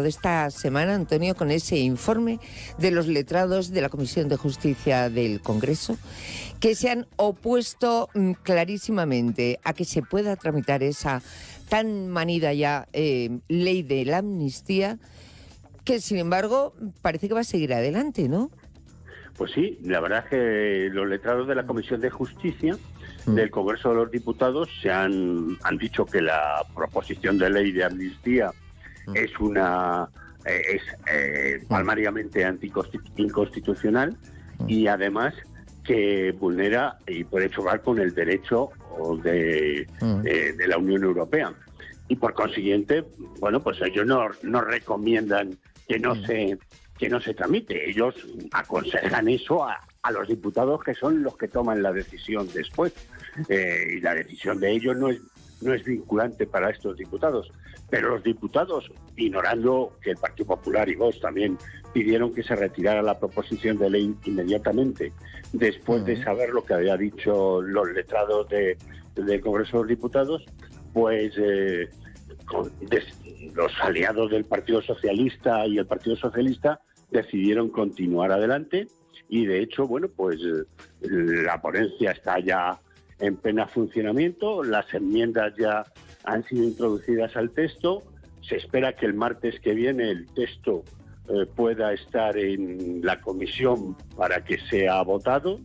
Esta semana, Antonio, con ese informe de los letrados de la Comisión de Justicia del Congreso, que se han opuesto clarísimamente a que se pueda tramitar esa tan manida ya ley de la amnistía, que sin embargo parece que va a seguir adelante, ¿no? Pues sí, la verdad es que los letrados de la Comisión de Justicia del Congreso de los Diputados han dicho que la proposición de ley de amnistía es palmariamente inconstitucional y además que vulnera y puede chocar con el derecho de la Unión Europea. Y por consiguiente, bueno, pues ellos no recomiendan que no se tramite. Ellos aconsejan eso a los diputados, que son los que toman la decisión después. Y la decisión de ellos no es vinculante para estos diputados. Pero los diputados, ignorando que el Partido Popular y Vox también pidieron que se retirara la proposición de ley inmediatamente, después de saber lo que había dicho los letrados del Congreso de los Diputados, pues los aliados del Partido Socialista y el Partido Socialista decidieron continuar adelante y, de hecho, bueno, pues la ponencia está ya en pleno funcionamiento, las enmiendas ya han sido introducidas al texto, se espera que el martes que viene el texto pueda estar en la comisión para que sea votado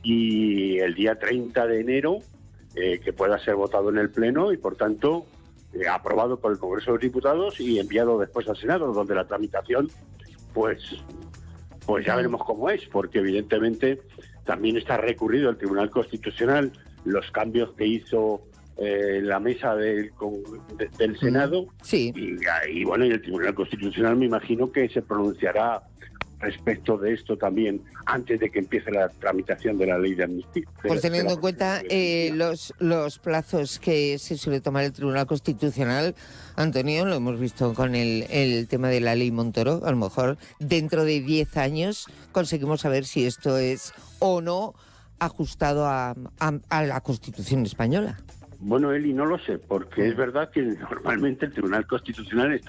y el día 30 de enero que pueda ser votado en el Pleno y, por tanto, aprobado por el Congreso de los Diputados y enviado después al Senado, donde la tramitación, pues ya veremos cómo es, porque evidentemente también está recurrido al Tribunal Constitucional los cambios que hizo la mesa del Senado. Sí. Y bueno, y el Tribunal Constitucional me imagino que se pronunciará respecto de esto también antes de que empiece la tramitación de la ley de amnistía. Pues teniendo en cuenta los plazos que se suele tomar el Tribunal Constitucional, Antonio, lo hemos visto con el tema de la ley Montoro, a lo mejor dentro de 10 años conseguimos saber si esto es o no ajustado a la Constitución española. Bueno, Eli, no lo sé, porque es verdad que normalmente el Tribunal Constitucional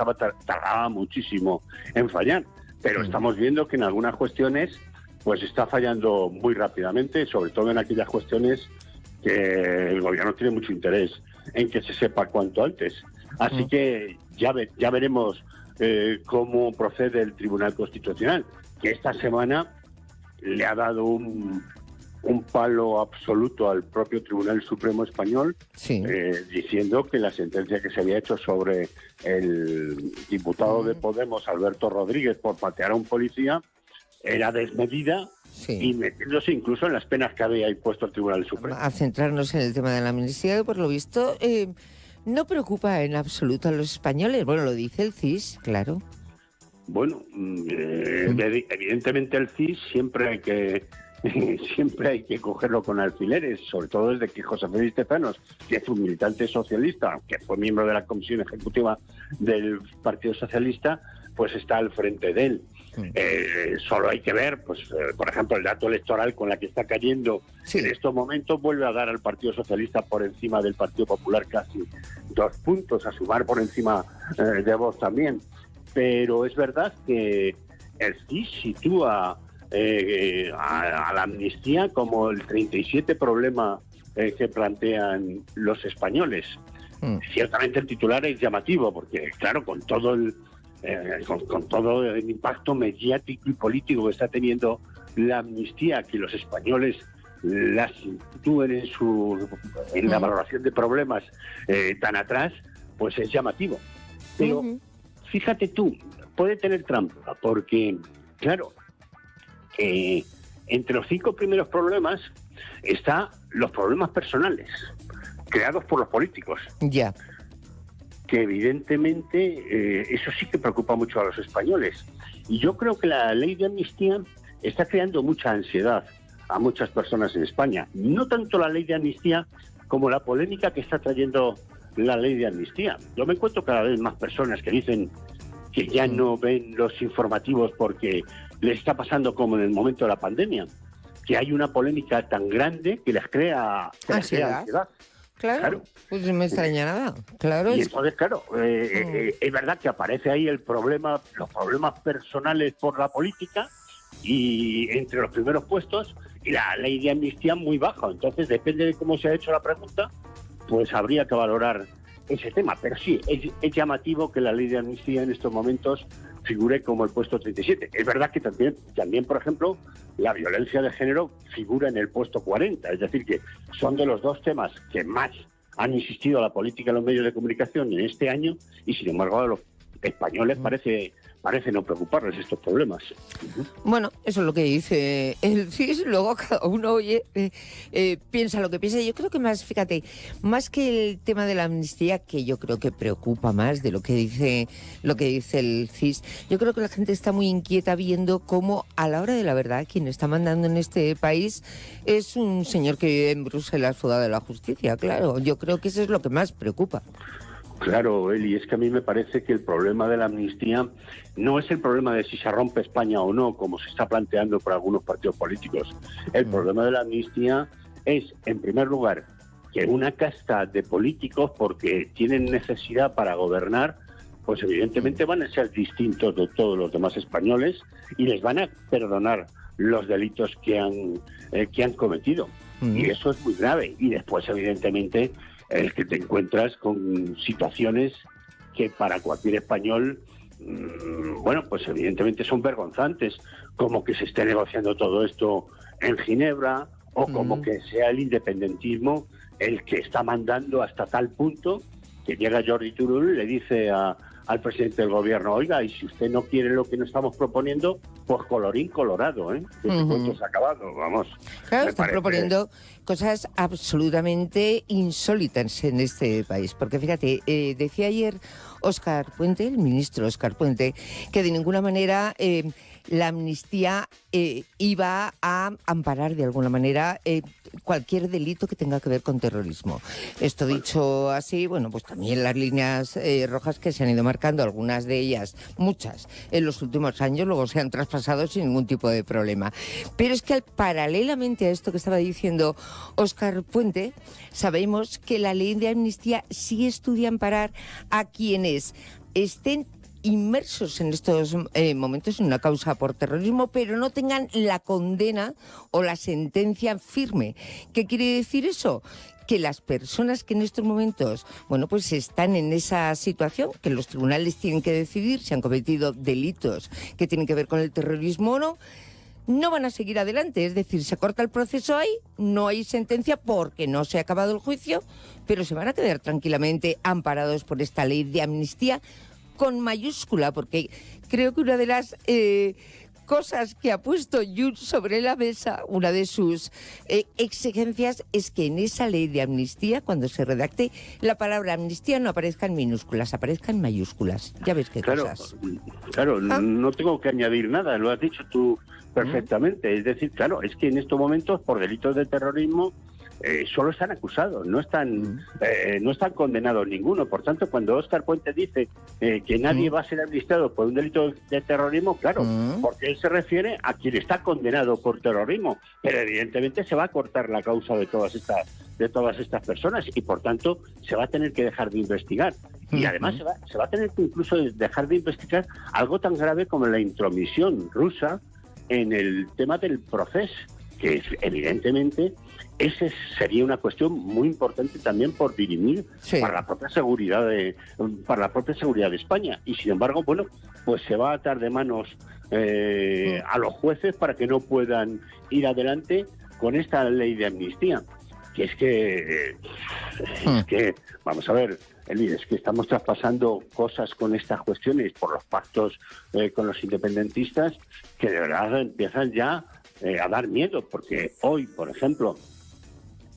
tardaba muchísimo en fallar, pero estamos viendo que en algunas cuestiones pues está fallando muy rápidamente, sobre todo en aquellas cuestiones que el gobierno tiene mucho interés en que se sepa cuanto antes. Así que ya veremos cómo procede el Tribunal Constitucional, que esta semana le ha dado un palo absoluto al propio Tribunal Supremo Español, diciendo que la sentencia que se había hecho sobre el diputado de Podemos, Alberto Rodríguez, por patear a un policía, era desmedida y metiéndose incluso en las penas que había impuesto el Tribunal Supremo. A centrarnos en el tema de la amnistía, que por lo visto no preocupa en absoluto a los españoles. Bueno, lo dice el CIS, claro. Bueno, evidentemente el CIS siempre hay que cogerlo con alfileres, sobre todo desde que José Félix Tezanos, que es un militante socialista, que fue miembro de la Comisión Ejecutiva del Partido Socialista, pues está al frente de él. Solo hay que ver, pues por ejemplo, el dato electoral con la que está cayendo en estos momentos vuelve a dar al Partido Socialista por encima del Partido Popular casi 2 puntos, a sumar por encima de Vox también. Pero es verdad que el CIS sitúa a la amnistía como el 37 problema que plantean los españoles. Ciertamente el titular es llamativo porque, claro, con todo el impacto mediático y político que está teniendo la amnistía, que los españoles la sitúen en la valoración de problemas tan atrás, pues es llamativo. Pero fíjate tú, puede tener trampa porque, claro, entre los 5 primeros problemas están los problemas personales creados por los políticos. Ya. Que evidentemente eso sí que preocupa mucho a los españoles. Y yo creo que la ley de amnistía está creando mucha ansiedad a muchas personas en España. No tanto la ley de amnistía como la polémica que está trayendo la ley de amnistía. Yo me encuentro cada vez más personas que dicen que ya no ven los informativos porque les está pasando como en el momento de la pandemia, que hay una polémica tan grande que les crea ansiedad. Claro. Pues no me extraña nada. Claro. Y entonces, claro, es verdad que aparece ahí los problemas personales por la política y entre los primeros puestos y la ley de amnistía muy baja. Entonces, depende de cómo se ha hecho la pregunta, pues habría que valorar ese tema. Pero sí, es llamativo que la ley de amnistía en estos momentos figure como el puesto 37. Es verdad que también, por ejemplo, la violencia de género figura en el puesto 40. Es decir, que son de los dos temas que más han insistido a la política en los medios de comunicación en este año y, sin embargo, a los españoles parece no preocuparles estos problemas. Bueno, eso es lo que dice el CIS, luego cada uno piensa lo que piensa. Yo creo que fíjate, más que el tema de la amnistía, que yo creo que preocupa más de lo que dice el CIS, yo creo que la gente está muy inquieta viendo cómo, a la hora de la verdad, quien está mandando en este país es un señor que vive en Bruselas, fuera de la justicia, claro. Yo creo que eso es lo que más preocupa. Claro, Eli, es que a mí me parece que el problema de la amnistía no es el problema de si se rompe España o no, como se está planteando por algunos partidos políticos. El problema de la amnistía es, en primer lugar, que una casta de políticos, porque tienen necesidad para gobernar, pues evidentemente van a ser distintos de todos los demás españoles y les van a perdonar los delitos que han cometido. Y eso es muy grave. Y después, evidentemente, es que te encuentras con situaciones que para cualquier español, bueno, pues evidentemente son vergonzantes, como que se esté negociando todo esto en Ginebra, o como que sea el independentismo el que está mandando hasta tal punto que llega Jordi Turull y le dice al presidente del gobierno: oiga, y si usted no quiere lo que nos estamos proponiendo, pues colorín colorado, ¿eh? Este cuento se ha acabado, vamos. Claro, están proponiendo cosas absolutamente insólitas en este país. Porque fíjate, decía ayer Óscar Puente, el ministro Óscar Puente, que de ninguna manera la amnistía iba a amparar de alguna manera cualquier delito que tenga que ver con terrorismo. Esto dicho así, bueno, pues también las líneas rojas que se han ido marcando, algunas de ellas, muchas, en los últimos años, luego se han traspasado sin ningún tipo de problema. Pero es que paralelamente a esto que estaba diciendo Óscar Puente, sabemos que la ley de amnistía sí estudia amparar a quienes estén inmersos en estos momentos en una causa por terrorismo, pero no tengan la condena o la sentencia firme. ¿Qué quiere decir eso? Que las personas que en estos momentos, bueno, pues están en esa situación, que los tribunales tienen que decidir si han cometido delitos que tienen que ver con el terrorismo o no, no van a seguir adelante. Es decir, se corta el proceso ahí, no hay sentencia porque no se ha acabado el juicio, pero se van a quedar tranquilamente amparados por esta ley de amnistía con mayúscula, porque creo que una de las cosas que ha puesto Junts sobre la mesa, una de sus exigencias, es que en esa ley de amnistía, cuando se redacte, la palabra amnistía no aparezca en minúsculas, aparezca en mayúsculas. Ya ves qué cosas. Claro, no tengo que añadir nada, lo has dicho tú perfectamente. Es decir, claro, es que en estos momentos, por delitos de terrorismo, solo están acusados, no están condenados ninguno. Por tanto, cuando Óscar Puente dice que nadie va a ser amnistiado por un delito de terrorismo, claro, porque él se refiere a quien está condenado por terrorismo, pero evidentemente se va a cortar la causa de todas estas personas y, por tanto, se va a tener que dejar de investigar. Y además se va a tener que incluso dejar de investigar algo tan grave como la intromisión rusa en el tema del proceso, que es, evidentemente, esa sería una cuestión muy importante también por dirimir para la propia seguridad de España. Y sin embargo, bueno, pues se va a atar de manos a los jueces para que no puedan ir adelante con esta ley de amnistía. Que es que vamos a ver, Eli, es que estamos traspasando cosas con estas cuestiones por los pactos con los independentistas que de verdad empiezan ya a dar miedo, porque hoy, por ejemplo,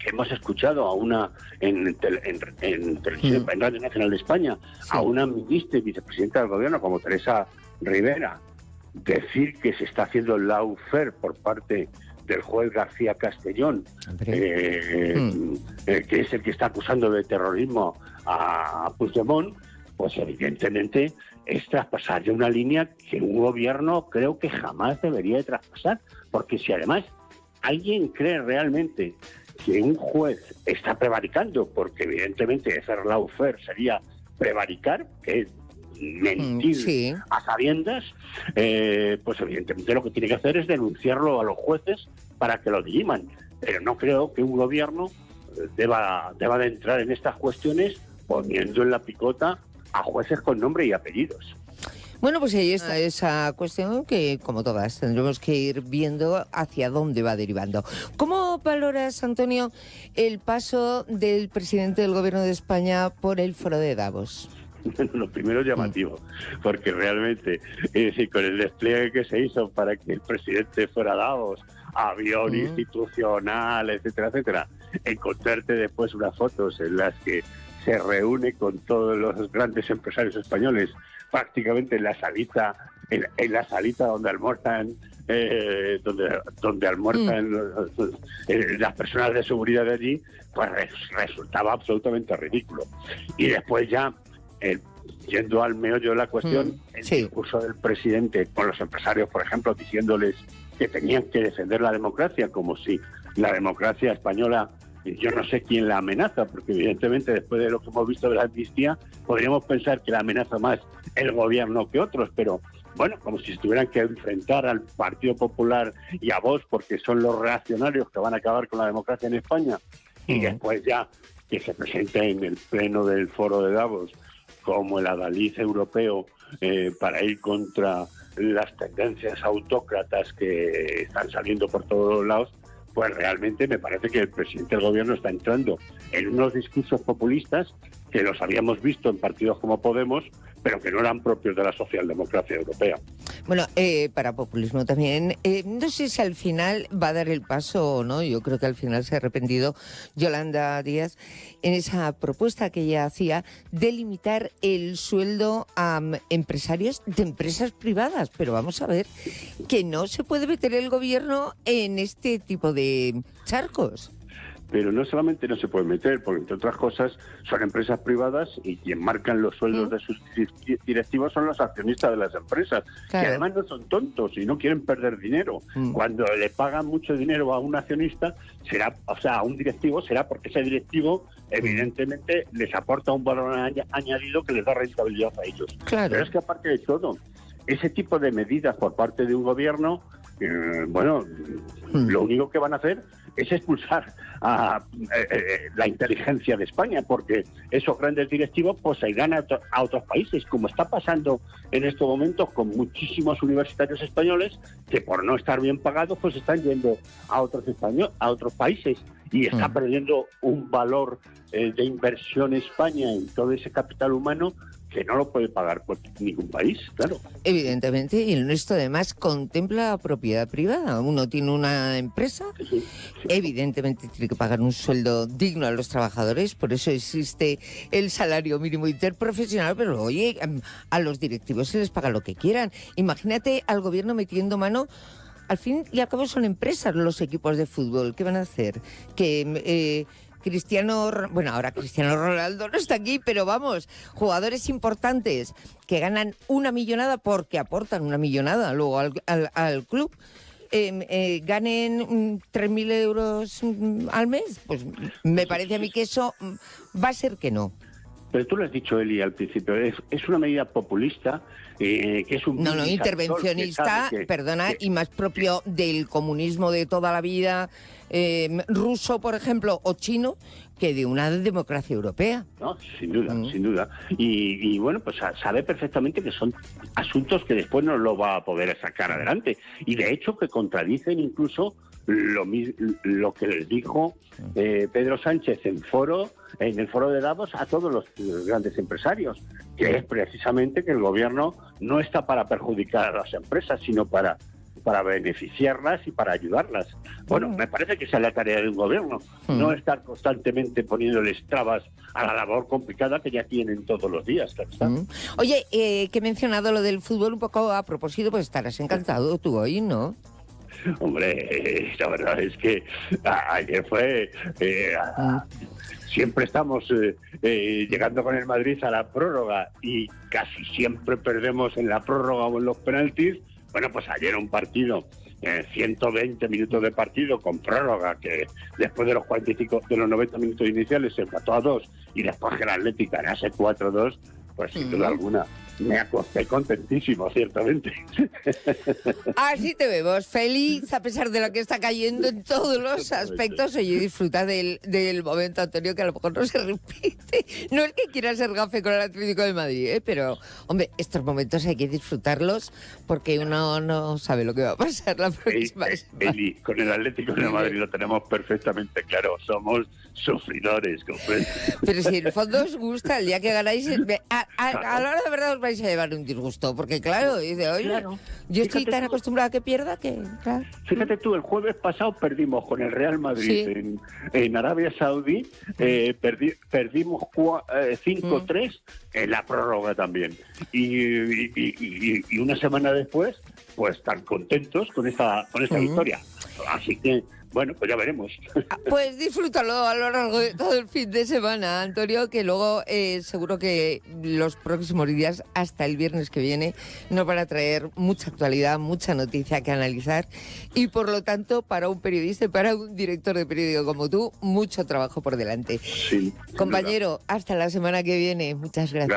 hemos escuchado a una en televisión, en Radio Nacional de España, a una ministra y vicepresidenta del gobierno como Teresa Rivera decir que se está haciendo el lawfare por parte del juez García Castellón, que es el que está acusando de terrorismo a Puigdemont, pues evidentemente es traspasar ya una línea que un gobierno creo que jamás debería de traspasar, porque si además alguien cree realmente si un juez está prevaricando, porque evidentemente hacer lawfare sería prevaricar, que es mentir a sabiendas, pues evidentemente lo que tiene que hacer es denunciarlo a los jueces para que lo diriman. Pero no creo que un gobierno deba de entrar en estas cuestiones poniendo en la picota a jueces con nombre y apellidos. Bueno, pues ahí está esa cuestión que, como todas, tendremos que ir viendo hacia dónde va derivando. ¿Cómo valoras, Antonio, el paso del presidente del Gobierno de España por el Foro de Davos? Lo primero es llamativo, porque realmente, con el despliegue que se hizo para que el presidente fuera a Davos, avión institucional, etcétera, etcétera, encontrarte después unas fotos en las que se reúne con todos los grandes empresarios españoles, prácticamente en la salita donde almuerzan, donde almuerzan las personas de seguridad de allí, pues resultaba absolutamente ridículo. Y después ya, yendo al meollo de la cuestión, el discurso del presidente con los empresarios, por ejemplo, diciéndoles que tenían que defender la democracia, como si la democracia española, yo no sé quién la amenaza, porque evidentemente después de lo que hemos visto de la amnistía, podríamos pensar que la amenaza más el gobierno que otros, pero bueno, como si tuvieran que enfrentar al Partido Popular y a Vox, porque son los reaccionarios que van a acabar con la democracia en España, y después ya que se presente en el pleno del Foro de Davos como el adalid europeo para ir contra las tendencias autócratas que están saliendo por todos los lados, pues realmente me parece que el presidente del gobierno está entrando en unos discursos populistas que los habíamos visto en partidos como Podemos, pero que no eran propios de la socialdemocracia europea. Bueno, para populismo también, no sé si al final va a dar el paso o no, yo creo que al final se ha arrepentido Yolanda Díaz en esa propuesta que ella hacía de limitar el sueldo a empresarios de empresas privadas, pero vamos a ver que no se puede meter el gobierno en este tipo de charcos. Pero no solamente no se puede meter, porque entre otras cosas son empresas privadas y quien marcan los sueldos de sus directivos son los accionistas de las empresas, que además no son tontos y no quieren perder dinero. Cuando le pagan mucho dinero a un accionista, a un directivo, será porque ese directivo evidentemente les aporta un valor añadido que les da rentabilidad a ellos. Pero es que aparte de todo, ese tipo de medidas por parte de un gobierno, lo único que van a hacer es expulsar a la inteligencia de España, porque esos grandes directivos pues se irán a otros países, como está pasando en estos momentos con muchísimos universitarios españoles que por no estar bien pagados pues están yendo a otros países y está perdiendo un valor de inversión España en todo ese capital humano que no lo puede pagar por ningún país, claro. Evidentemente, y el nuestro además contempla propiedad privada. Uno tiene una empresa, evidentemente tiene que pagar un sueldo digno a los trabajadores, por eso existe el salario mínimo interprofesional, pero oye, a los directivos se les paga lo que quieran. Imagínate al gobierno metiendo mano. Al fin y al cabo son empresas los equipos de fútbol. ¿Qué van a hacer? Ahora Cristiano Ronaldo no está aquí, pero vamos, jugadores importantes que ganan una millonada porque aportan una millonada luego al club, ganen 3.000 euros al mes, pues me parece a mí que eso va a ser que no. Pero tú lo has dicho, Eli, al principio, es una medida populista, que es un... No, intervencionista, y más propio del comunismo de toda la vida, ruso, por ejemplo, o chino, que de una democracia europea. No, sin duda, sin duda. Y bueno, pues sabe perfectamente que son asuntos que después no lo va a poder sacar adelante. Y de hecho que contradicen incluso lo que les dijo Pedro Sánchez en el foro de Davos a todos los grandes empresarios, que es precisamente que el gobierno no está para perjudicar a las empresas, sino para beneficiarlas y para ayudarlas. Bueno, me parece que esa es la tarea de un gobierno, no estar constantemente poniéndoles trabas a la labor complicada que ya tienen todos los días. Claro está. Oye, que he mencionado lo del fútbol un poco a propósito, pues estarás encantado tú hoy, ¿no? Hombre, la verdad es que ayer fue... Siempre estamos llegando con el Madrid a la prórroga y casi siempre perdemos en la prórroga o en los penaltis. Bueno, pues ayer un partido 120 minutos de partido con prórroga, que después de los 45, de los 90 minutos iniciales se empató a 2 y después que el Atlético ganase 4-2, pues sin duda alguna me acosté contentísimo, ciertamente. Así te vemos, feliz a pesar de lo que está cayendo en todos los aspectos. Oye, disfruta del momento, Antonio, que a lo mejor no se repite. No es que quiera ser gafe con el Atlético de Madrid, pero, hombre, estos momentos hay que disfrutarlos porque uno no sabe lo que va a pasar la próxima semana. Eli, con el Atlético de Madrid lo tenemos perfectamente claro, somos sufridores, ¿comprendes? Pero si en el fondo os gusta, el día que ganáis, a la hora de verdad os vais a llevar un disgusto, porque claro, dice, oye, Claro. yo estoy Fíjate tan tú. acostumbrada a que pierda que, claro. Fíjate tú, el jueves pasado perdimos con el Real Madrid Sí. en Arabia Saudí, perdimos 5-3 en la prórroga también. Y una semana después, pues tan contentos con esta victoria. Así que, bueno, pues ya veremos. Pues disfrútalo a lo largo de todo el fin de semana, Antonio, que luego seguro que los próximos días, hasta el viernes que viene, nos van a traer mucha actualidad, mucha noticia que analizar y, por lo tanto, para un periodista y para un director de periódico como tú, mucho trabajo por delante. Sí, sin Compañero, hasta la semana que viene. Muchas gracias.